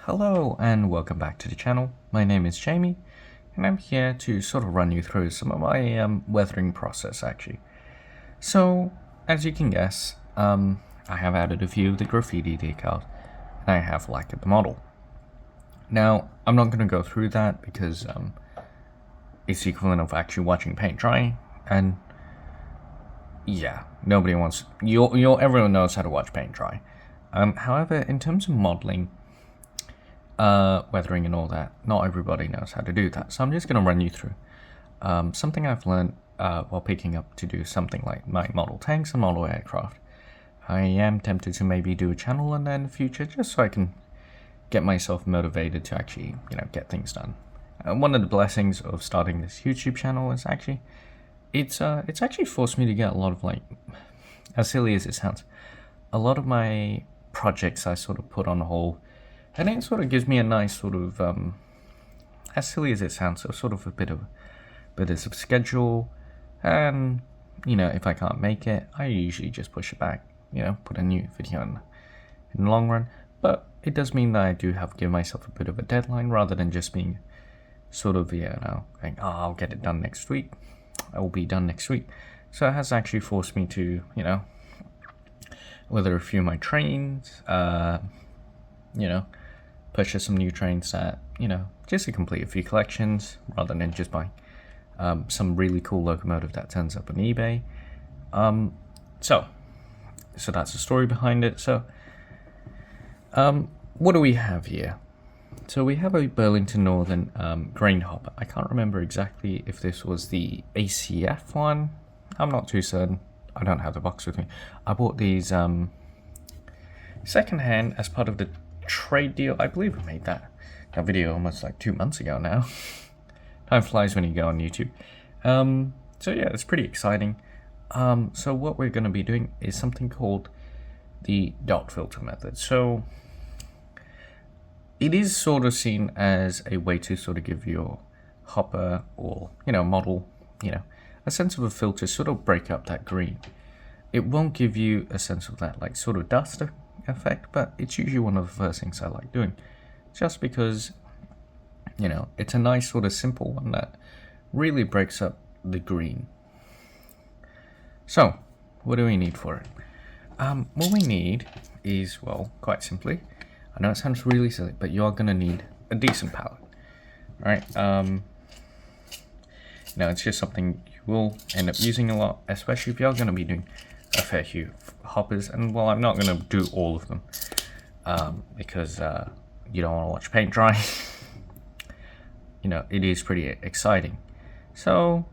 Hello and welcome back to the channel. My name is Jamie and I'm here to sort of run you through some of my weathering process actually. So as you can guess, I have added a few of the graffiti decals and I have lacquered the model. Now I'm not going to go through that because it's the equivalent of actually watching paint dry, and yeah, nobody wants everyone knows how to watch paint dry. However, in terms of modeling, weathering and all that, not everybody knows how to do that. So I'm just going to run you through something I've learned while picking up to do something like my model tanks and model aircraft. I am tempted to maybe do a channel on that in the future, just so I can get myself motivated to actually, get things done. One of the blessings of starting this YouTube channel is actually, it's actually forced me to get a lot of, like, as silly as it sounds, a lot of my projects I sort of put on hold. And it sort of gives me a nice sort of, as silly as it sounds, so sort of a bit of a schedule. And, if I can't make it, I usually just push it back, put a new video in the long run. But it does mean that I do have to give myself a bit of a deadline rather than just being sort of, going, oh, I'll get it done next week. I will be done next week. So it has actually forced me to, whether a few of my trains, purchase some new trains that, just to complete a few collections rather than just buy some really cool locomotive that turns up on eBay. So that's the story behind it. So, what do we have here? So we have a Burlington Northern grain hopper. I can't remember exactly if this was the ACF one. I'm not too certain. I don't have the box with me. I bought these secondhand as part of the trade deal. I believe we made that video almost like 2 months ago now. Time flies when you go on YouTube. So yeah, it's pretty exciting. So what we're going to be doing is something called the dot filter method. So it is sort of seen as a way to sort of give your hopper or model a sense of a filter, sort of break up that green. It won't give you a sense of that like sort of dust effect, but it's usually one of the first things I like doing, just because it's a nice sort of simple one that really breaks up the green. So what do we need for it? What we need is, well, quite simply, I know it sounds really silly, but you are going to need a decent palette, right? It's just something you will end up using a lot, especially if you're going to be doing a fair few hoppers. And well, I'm not going to do all of them because you don't want to watch paint dry. It is pretty exciting. So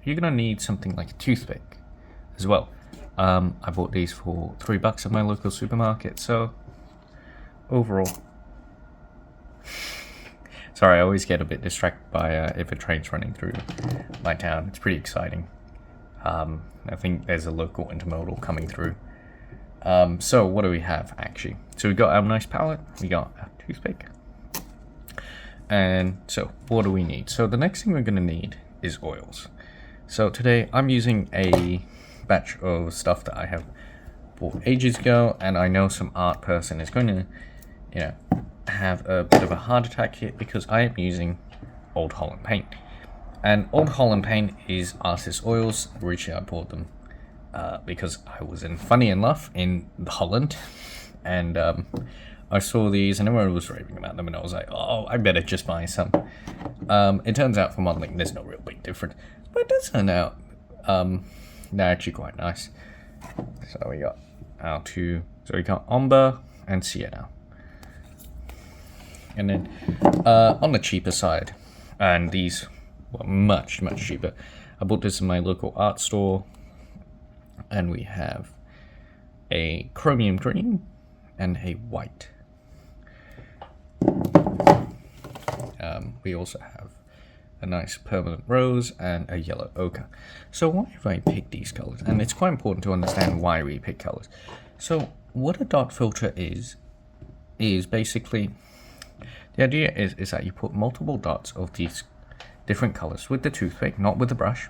you're going to need something like a toothpick as well. I bought these for $3 at my local supermarket. So overall, sorry, I always get a bit distracted by if a train's running through my town. It's pretty exciting. I think there's a local intermodal coming through. So what do we have actually? So we got our nice palette, we got our toothpick. And so what do we need? So the next thing we're going to need is oils. So today I'm using a batch of stuff that I have bought ages ago, and I know some art person is going to, have a bit of a heart attack here because I am using Old Holland paint. And Old Holland paint is artist oils. Originally I bought them because I was funny enough in Holland, and I saw these and everyone was raving about them, and I was like, oh, I better just buy some. It turns out for modeling there's no real big difference, but it does turn out they're actually quite nice. So we got our two, so we got Umbre and Sienna. And then on the cheaper side, and these were much cheaper, I bought this in my local art store, and we have a chromium green and a white. We also have a nice permanent rose and a yellow ochre. So why have I picked these colors? And it's quite important to understand why we pick colors. So what a dot filter is basically, the idea is that you put multiple dots of these different colors with the toothpick, not with the brush.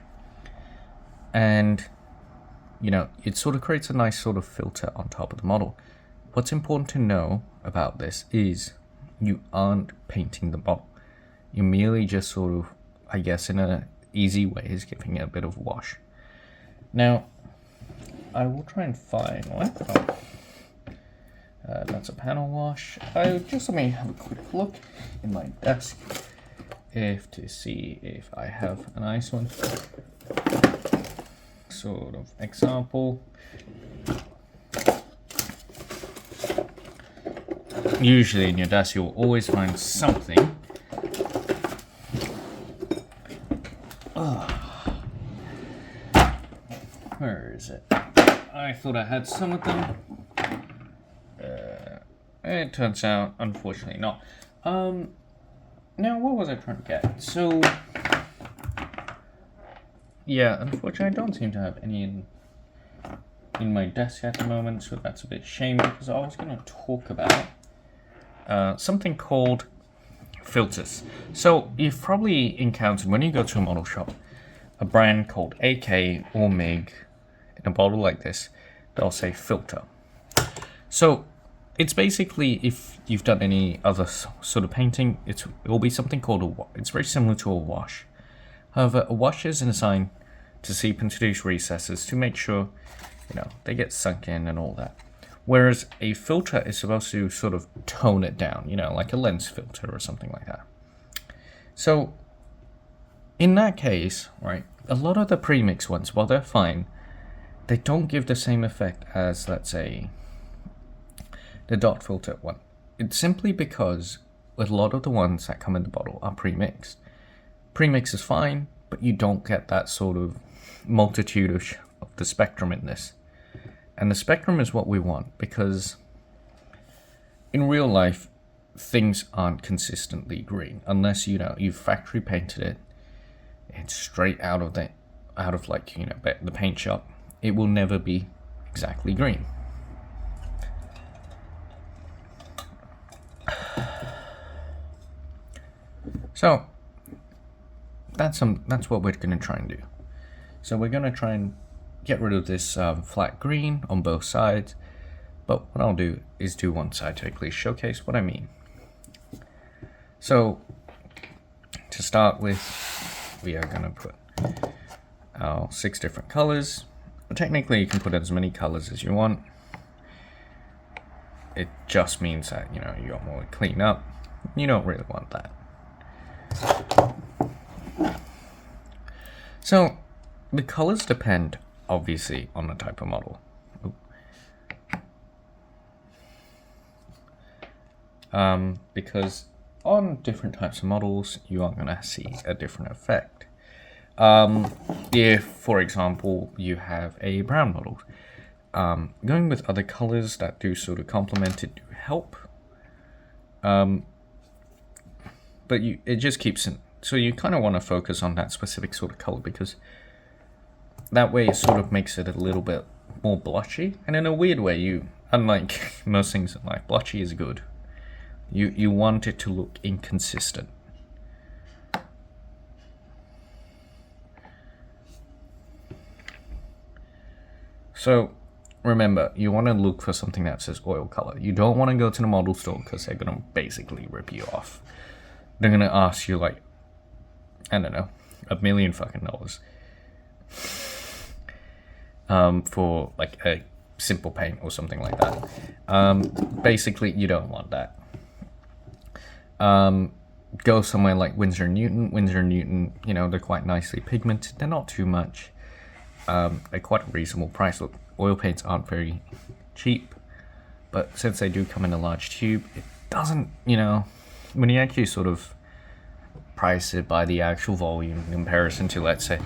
And, it sort of creates a nice sort of filter on top of the model. What's important to know about this is you aren't painting the model. You're merely just sort of, I guess in an easy way, is giving it a bit of wash. Now, I will try and find one. That's a panel wash. Just let me have a quick look in my desk to see if I have a nice one. Sort of example. Usually in your desk you'll always find something. Where is it? I thought I had some of them. It turns out, unfortunately, not. Now, what was I trying to get? So, yeah, unfortunately, I don't seem to have any in my desk at the moment, so that's a bit shame because I was going to talk about something called filters. So, you've probably encountered when you go to a model shop, a brand called AK or MIG in a bottle like this, they'll say filter. So, it's basically, if you've done any other sort of painting, it will be something called a wash. It's very similar to a wash. However, a wash is designed to seep into these recesses to make sure, they get sunk in and all that. Whereas a filter is supposed to sort of tone it down, like a lens filter or something like that. So, in that case, right, a lot of the premix ones, while they're fine, they don't give the same effect as, let's say, the dot filter one. It's simply because a lot of the ones that come in the bottle are pre-mixed. Pre-mix is fine, but you don't get that sort of multitude of the spectrum in this. And the spectrum is what we want, because in real life, things aren't consistently green unless you've factory painted it. It's straight out of the paint shop. It will never be exactly green. So that's what we're going to try and do. So we're going to try and get rid of this flat green on both sides. But what I'll do is do one side to quickly showcase what I mean. So to start with, we are going to put our 6 different colors. Technically, you can put as many colors as you want. It just means that you got more to clean up. You don't really want that. So the colors depend obviously on the type of model. Because on different types of models you are going to see a different effect. If, for example, you have a brown model, going with other colors that do sort of complement it do help. But it just keeps it. So you kind of want to focus on that specific sort of color, because that way it sort of makes it a little bit more blotchy. And in a weird way, unlike most things in life, blotchy is good. You want it to look inconsistent. So remember, you want to look for something that says oil color. You don't want to go to the model store because they're going to basically rip you off. They're going to ask you like, I don't know, $1 million fucking dollars for like a simple paint or something like that. Basically, you don't want that. Go somewhere like Windsor and Newton. Windsor and Newton, they're quite nicely pigmented. They're not too much. They're quite a reasonable price. Look, oil paints aren't very cheap, but since they do come in a large tube, it doesn't, when you actually sort of price it by the actual volume in comparison to, let's say,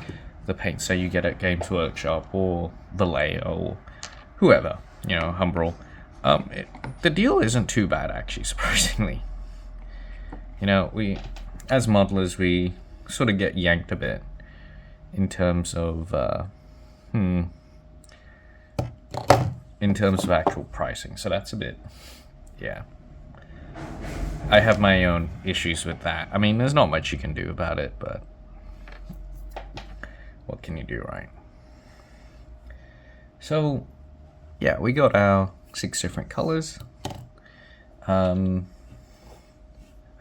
the paints that you get at Games Workshop or Vallejo or whoever, Umbre, the deal isn't too bad, actually, surprisingly. We, as modelers, we sort of get yanked a bit in terms of actual pricing, so that's a bit, yeah. I have my own issues with that. I mean, there's not much you can do about it, but what can you do, right? So, yeah, we got our 6 different colors.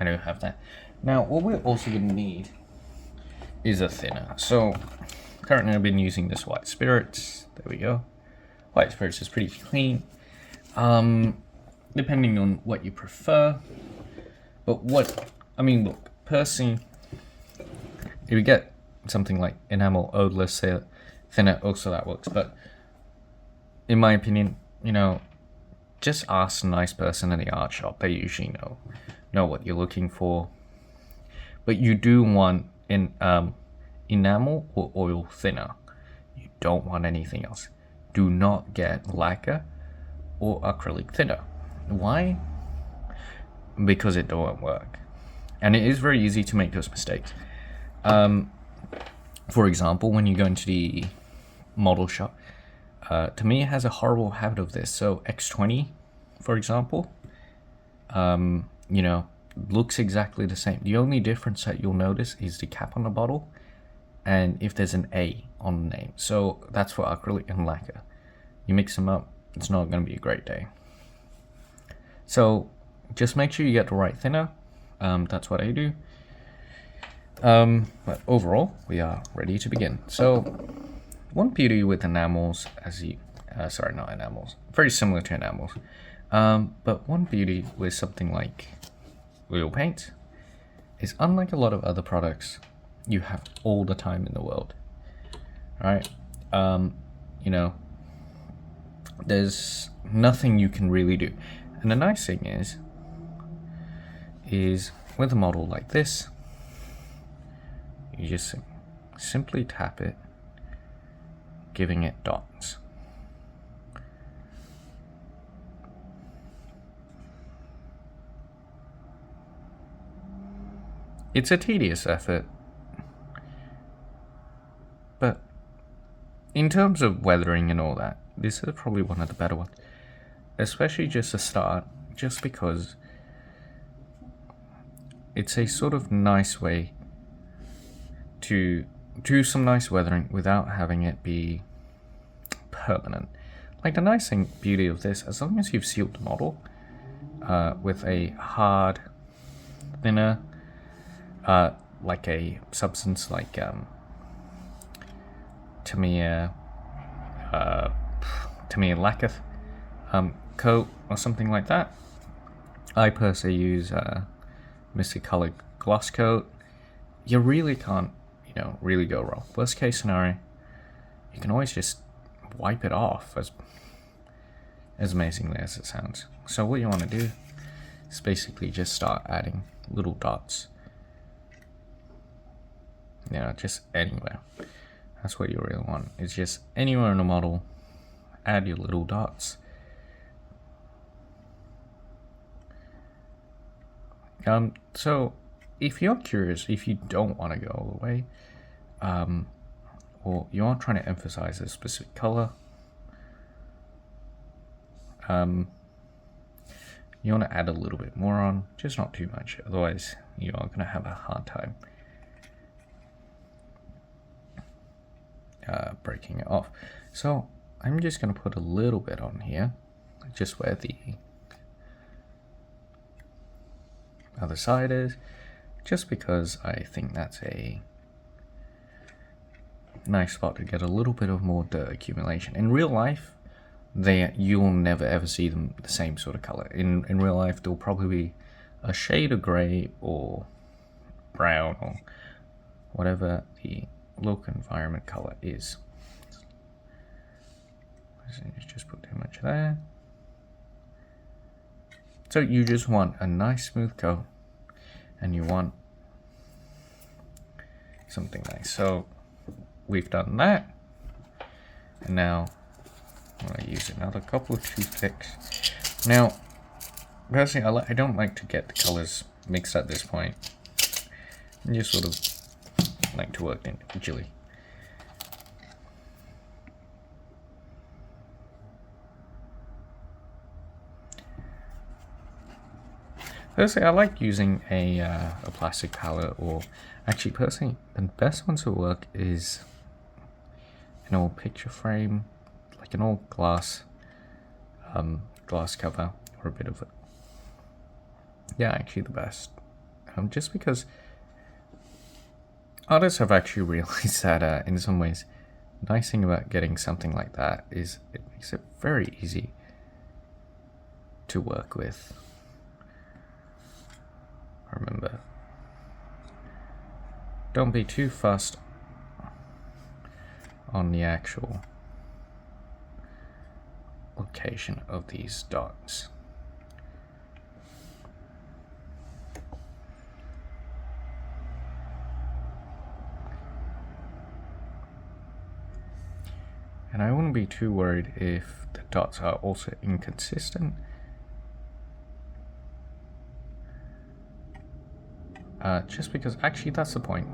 I do have that. Now, what we're also going to need is a thinner. So, currently I've been using this white spirits. There we go. White spirits is pretty clean. Depending on what you prefer. But look, personally, if you get something like enamel odorless thinner, also that works. But in my opinion, just ask a nice person in the art shop. They usually know what you're looking for. But you do want enamel or oil thinner. You don't want anything else. Do not get lacquer or acrylic thinner. Why? Because it don't work. And it is very easy to make those mistakes. For example, when you go into the model shop, to me it has a horrible habit of this. So X20, for example, looks exactly the same. The only difference that you'll notice is the cap on the bottle and if there's an A on the name. So that's for acrylic and lacquer. You mix them up, it's not going to be a great day. So just make sure you get the right thinner. That's what I do. But overall, we are ready to begin. So one beauty with enamels, not enamels, very similar to enamels. But one beauty with something like oil paint is, unlike a lot of other products, you have all the time in the world. Right? There's nothing you can really do. And the nice thing is with a model like this, you just simply tap it, giving it dots. It's a tedious effort, but in terms of weathering and all that, this is probably one of the better ones, especially just to start, just because it's a sort of nice way to do some nice weathering without having it be permanent. Like, the nice beauty of this, as long as you've sealed the model with a hard thinner, like a substance like Tamiya lacquer coat or something like that. I personally use Mystic Color gloss coat. You really can't, really go wrong. Worst case scenario, you can always just wipe it off, as amazingly as it sounds. So what you want to do is basically just start adding little dots. Just anywhere. That's what you really want. It's just anywhere in the model, add your little dots. So if you're curious, if you don't want to go all the way, or you are trying to emphasize a specific color, you want to add a little bit more on, just not too much, otherwise you are going to have a hard time breaking it off. So I'm just going to put a little bit on here, just where the other side is, just because I think that's a nice spot to get a little bit of more dirt accumulation. In real life, you'll never ever see them the same sort of color. In real life, there'll probably be a shade of gray or brown or whatever the local environment color is. Let's just put too much there. So you just want a nice smooth coat, and you want something nice. So we've done that, and now I'm going to use another couple of toothpicks. Now, personally, I don't like to get the colors mixed at this point. I just sort of like to work individually. Personally, I like using a plastic palette, or actually, personally, the best one to work is an old picture frame, like an old glass cover, or a bit of it. Yeah, actually the best. just because artists have actually realized that in some ways, the nice thing about getting something like that is it makes it very easy to work with. Remember, don't be too fussed on the actual location of these dots. And I wouldn't be too worried if the dots are also inconsistent. Just because actually that's the point.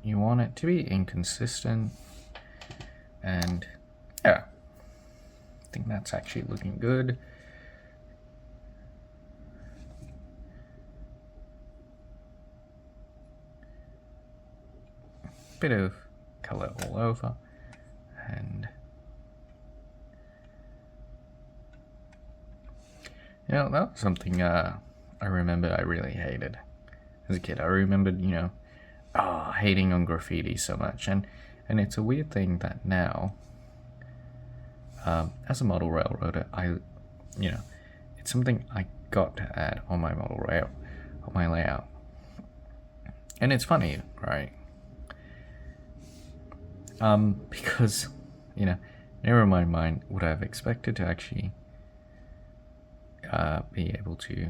You want it to be inconsistent, and yeah, I think that's actually looking good. Bit of color all over, and that was something I remember I really hated as a kid. I remembered, hating on graffiti so much, and it's a weird thing that now, as a model railroader, it's something I got to add on my on my layout, and it's funny, right? Because, never in my mind would I have expected to actually be able to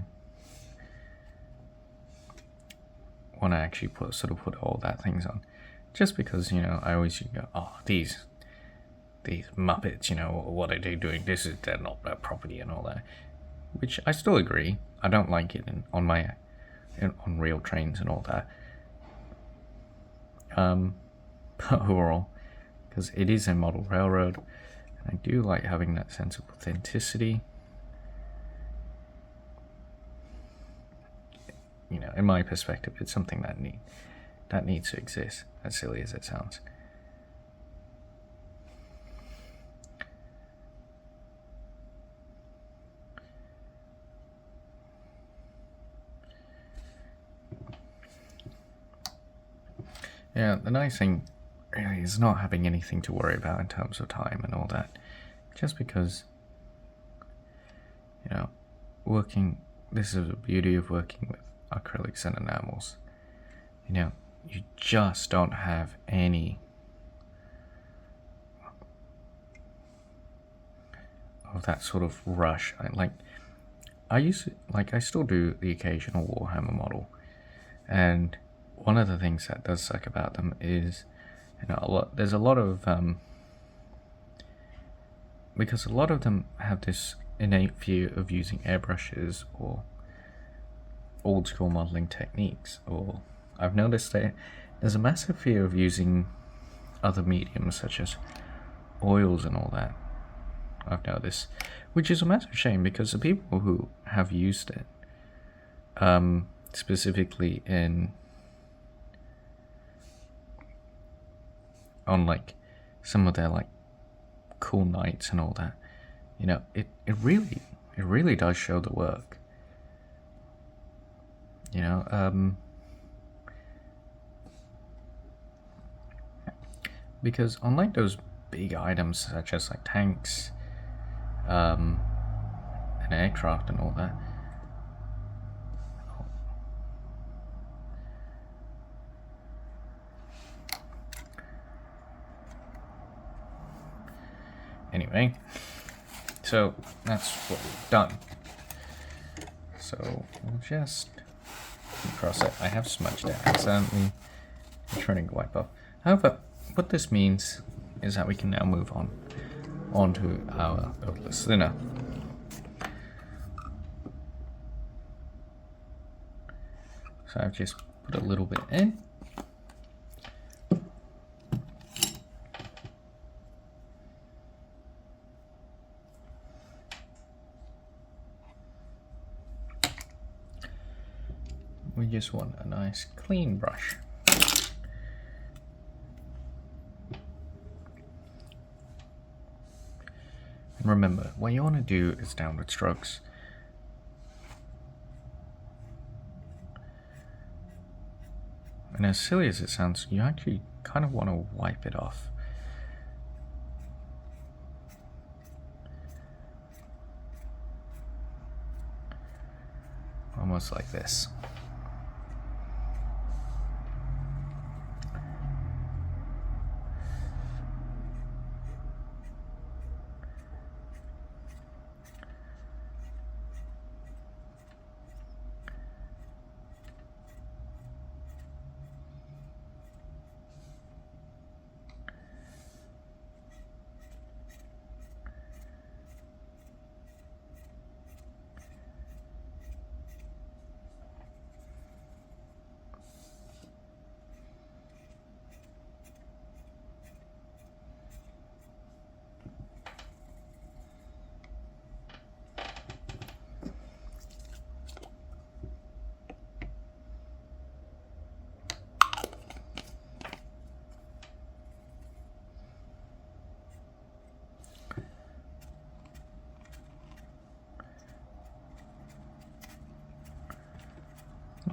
want to actually put all that things on, just because I always go, oh, these Muppets, what are they doing? They're not their property and all that, which I still agree. I don't like it on real trains and all that. But overall, because it is a model railroad, and I do like having that sense of authenticity. In my perspective, it's something that needs to exist, as silly as it sounds. Yeah, the nice thing really is not having anything to worry about in terms of time and all that. Just because, this is the beauty of working with acrylics and enamels. You just don't have any of that sort of rush. I still do the occasional Warhammer model, and one of the things that does suck about them is, there's a lot of because a lot of them have this innate fear of using airbrushes or old school modeling techniques, or I've noticed that there's a massive fear of using other mediums such as oils and all that. I've noticed, which is a massive shame, because the people who have used it, specifically on some of their cool nights and all that, it really does show the work. Because unlike those big items such as tanks, and aircraft and all that, anyway, so that's what we've done. So we'll just cross it. I have smudged it accidentally. I'm trying to wipe off. However, what this means is that we can now move on to our odorless thinner. So I've just put a little bit in. We just want a nice clean brush. And remember, what you want to do is downward strokes. And as silly as it sounds, you actually kind of want to wipe it off. Almost like this.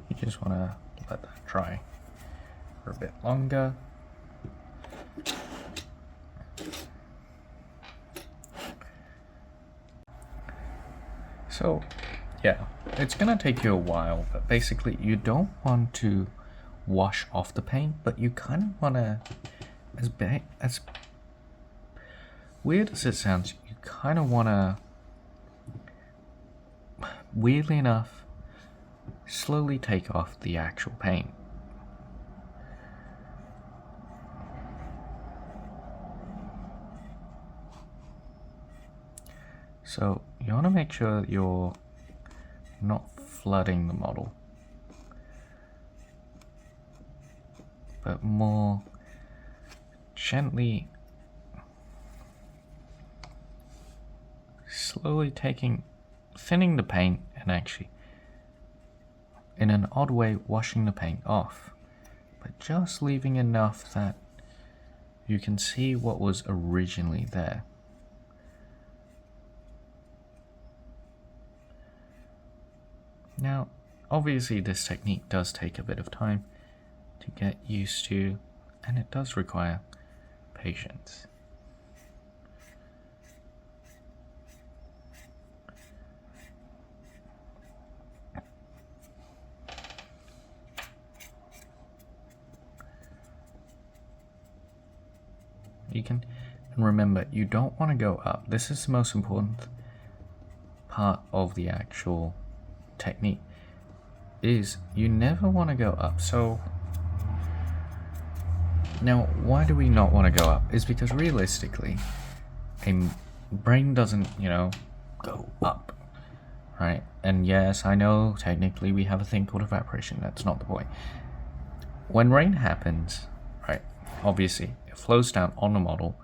You just want to let that dry for a bit longer. So yeah, it's gonna take you a while, but basically you don't want to wash off the paint, but you kind of want to, as weird as it sounds, you kind of want to, weirdly enough, slowly take off the actual paint. So you want to make sure that you're not flooding the model, but more gently, slowly thinning the paint and actually, in an odd way, washing the paint off, but just leaving enough that you can see what was originally there. Now, obviously this technique does take a bit of time to get used to, and it does require patience. And remember, you don't want to go up. This is the most important part of the actual technique, is you never want to go up. So now, why do we not want to go up? Is because realistically, a brain doesn't, go up, right? And yes, I know technically we have a thing called evaporation. That's not the point. When rain happens, right, obviously it flows down on the model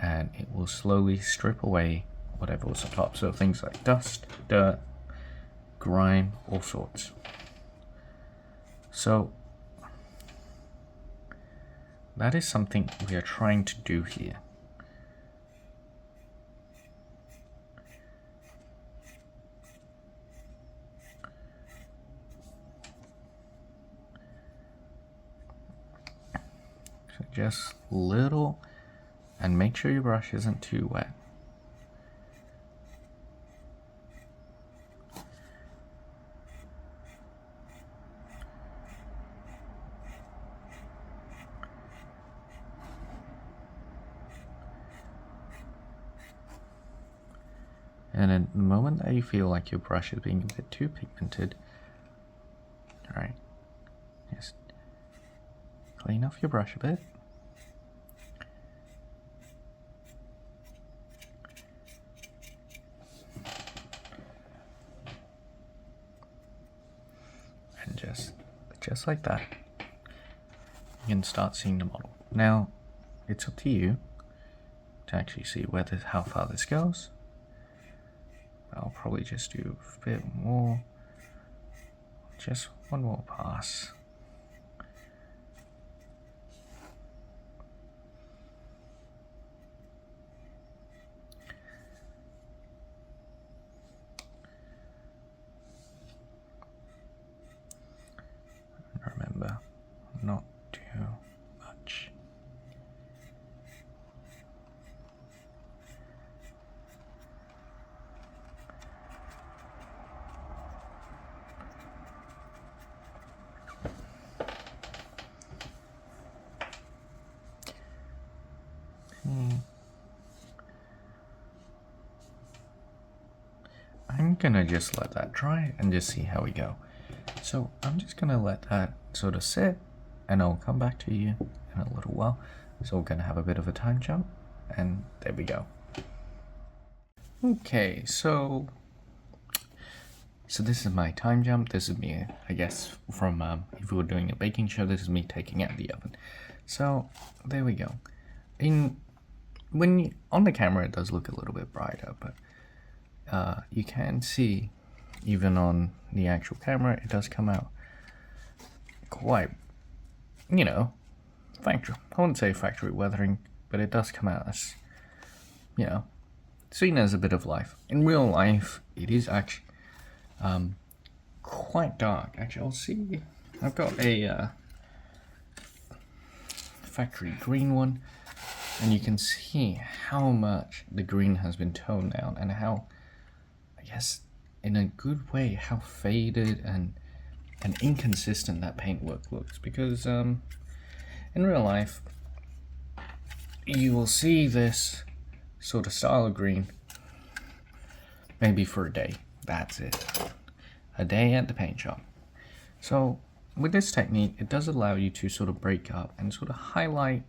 and it will slowly strip away whatever was on top. So things like dust, dirt, grime, all sorts. So that is something we are trying to do here. So just little, and make sure your brush isn't too wet. And in the moment that you feel like your brush is being a bit too pigmented, alright, just clean off your brush a bit. And just like that, you can start seeing the model. Now, it's up to you to actually see how far this goes. I'll probably just do a bit more, just one more pass. Remember, I'm I'm gonna just let that dry and just see how we go. So I'm just gonna let that sort of sit, and I'll come back to you in a little while. So we're gonna have a bit of a time jump, and there we go. Okay, so this is my time jump. This is me, I guess, from if we were doing a baking show, this is me taking out the oven. So there we go. On the camera, it does look a little bit brighter, but you can see, even on the actual camera, it does come out quite, factory. I wouldn't say factory weathering, but it does come out as, seen as a bit of life. In real life, it is actually quite dark. Actually, I'll see. I've got a factory green one, and you can see how much the green has been toned down, and how, I guess, in a good way, how faded and inconsistent that paintwork looks. Because in real life, you will see this sort of style of green maybe for a day. That's it. A day at the paint shop. So with this technique, it does allow you to sort of break up and sort of highlight,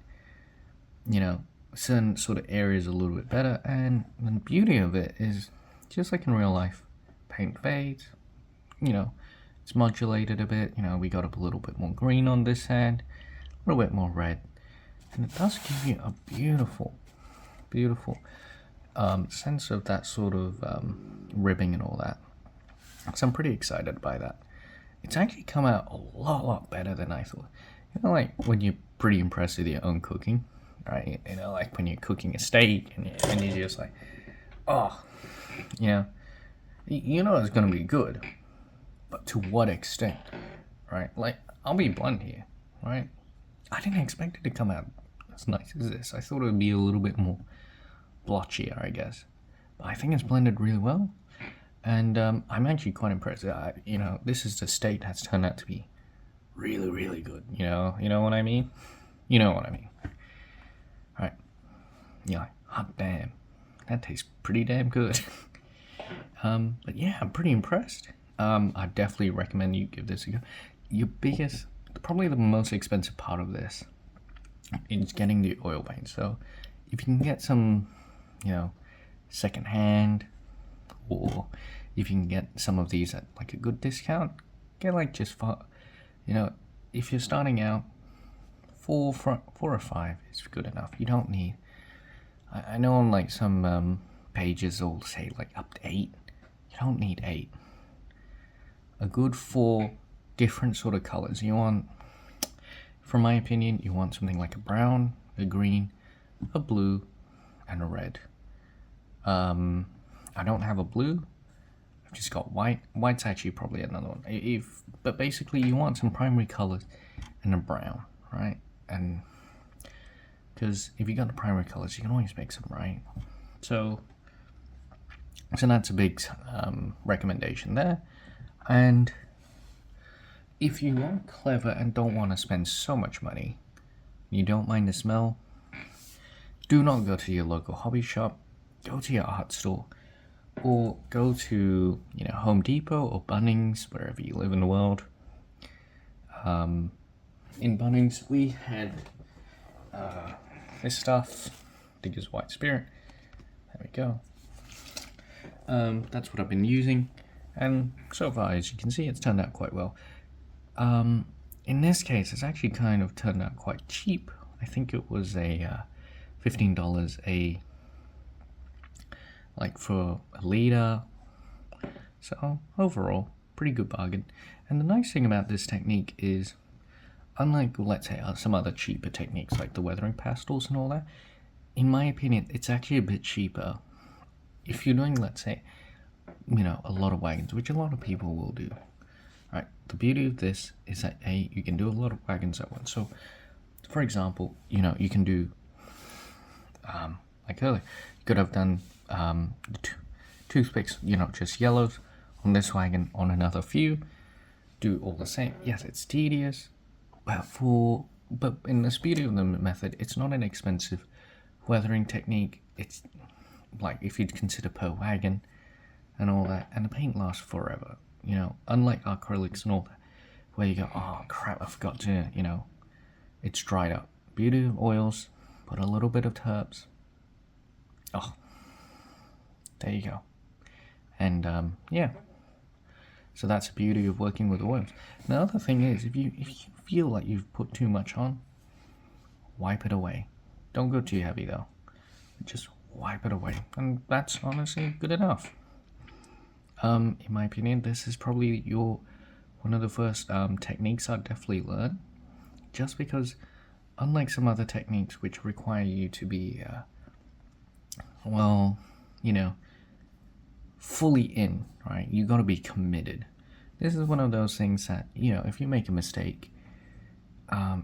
certain sort of areas a little bit better. And the beauty of it is, just like in real life, paint fades, it's modulated a bit. We got a little bit more green on this end, a little bit more red, and it does give you a beautiful sense of that sort of ribbing and all that. So I'm pretty excited by that. It's actually come out a lot better than I thought. Like when you're pretty impressed with your own cooking, right? Like when you're cooking a steak and you're just like, oh, it's gonna be good, but to what extent, right? Like, I'll be blunt here, right? I didn't expect it to come out as nice as this. I thought it would be a little bit more blotchier, I guess. But I think it's blended really well, and I'm actually quite impressed. This is the state that's turned out to be really good. You know what I mean? You know what I mean. All right. Hot damn, that tastes pretty damn good. But yeah, I'm pretty impressed. I definitely recommend you give this a go. Probably the most expensive part of this is getting the oil paint. So if you can get some, second hand, or if you can get some of these at like a good discount, get like just for, if you're starting out, 4 or 5 is good enough. You don't need, I know on like some pages will say like up to 8. You don't need 8. A good 4 different sort of colors. You want, from my opinion, you want something like a brown, a green, a blue, and a red. I don't have a blue. I've just got white. White's actually probably another one. But basically, you want some primary colors and a brown, right? And because if you got the primary colors, you can always make some, right? So that's a big recommendation there. And if you are clever and don't want to spend so much money, you don't mind the smell, do not go to your local hobby shop. Go to your art store, or go to Home Depot or Bunnings, wherever you live in the world. In Bunnings, we had this stuff, Digger's White Spirit. There we go. That's what I've been using, and so far, as you can see, it's turned out quite well. In this case, it's actually kind of turned out quite cheap. I think it was a $15 for a liter. So overall, pretty good bargain. And the nice thing about this technique is, unlike, let's say, some other cheaper techniques like the weathering pastels and all that, in my opinion, it's actually a bit cheaper if you're doing, let's say, a lot of wagons, which a lot of people will do. Right. The beauty of this is that you can do a lot of wagons at once. So, for example, you can do like earlier, you could have done toothpicks, just yellows on this wagon, on another few, do all the same. Yes, it's tedious, but in the beauty of the method, it's not an expensive weathering technique. It's like, if you'd consider per wagon, and all that, and the paint lasts forever, you know, unlike acrylics and all that, where you go, oh crap, I forgot to, you know, it's dried up. Beauty of oils, put a little bit of terps, oh, there you go. And yeah, so that's the beauty of working with oils. The other thing is, if you feel like you've put too much on, wipe it away. Don't go too heavy though, just wipe it away, and that's honestly good enough. In my opinion, this is probably one of the first techniques I've definitely learned, just because unlike some other techniques which require you to be well, you know, fully in, right? You got to be committed. This is one of those things that, you know, if you make a mistake,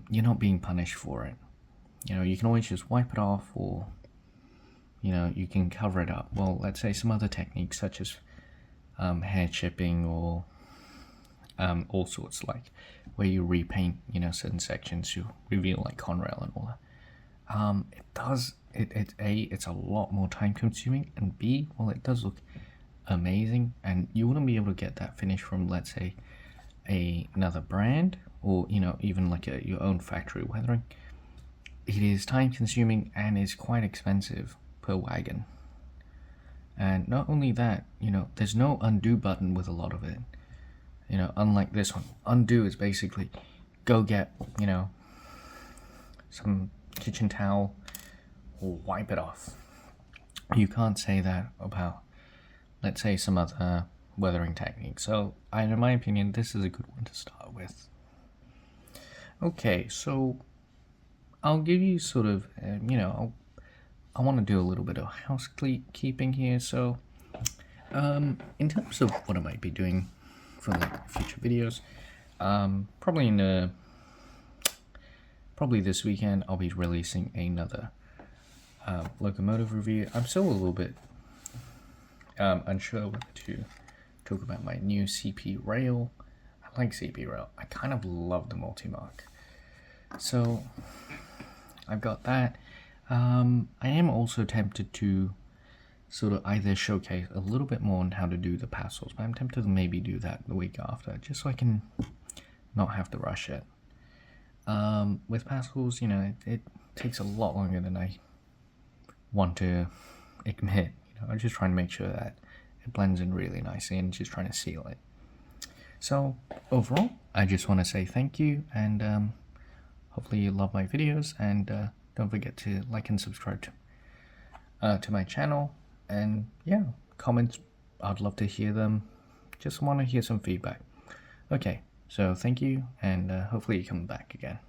you're not being punished for it. You know, you can always just wipe it off, or, you know, you can cover it up. Well, let's say some other techniques such as hair chipping, or all sorts, like where you repaint, you know, certain sections, you reveal like conrail and all that. It's a lot more time consuming, and B, well, it does look amazing, and you wouldn't be able to get that finish from, let's say, another brand, or, you know, even like your own factory weathering. It is time consuming and is quite expensive per wagon. And not only that, you know, there's no undo button with a lot of it. You know, unlike this one, undo is basically go get, you know, some kitchen towel, wipe it off. You can't say that about, let's say, some other weathering technique. So, in my opinion, this is a good one to start with. Okay, so I'll give you sort of, you know, I want to do a little bit of housekeeping here. So, in terms of what I might be doing for like future videos, probably this weekend I'll be releasing another locomotive review. I'm still a little bit unsure whether to talk about my new CP rail. I like CP rail. I kind of love the multi-mark. So I've got that. I am also tempted to sort of either showcase a little bit more on how to do the pastels, but I'm tempted to maybe do that the week after, just so I can not have to rush it. With pastels, you know, it takes a lot longer than I want to admit. You know, I'm just trying to make sure that it blends in really nicely and just trying to seal it. So overall, I just want to say thank you, and hopefully you love my videos, and don't forget to like and subscribe to my channel. And yeah, comments, I'd love to hear them. Just want to hear some feedback. Okay, so thank you, and hopefully you come back again.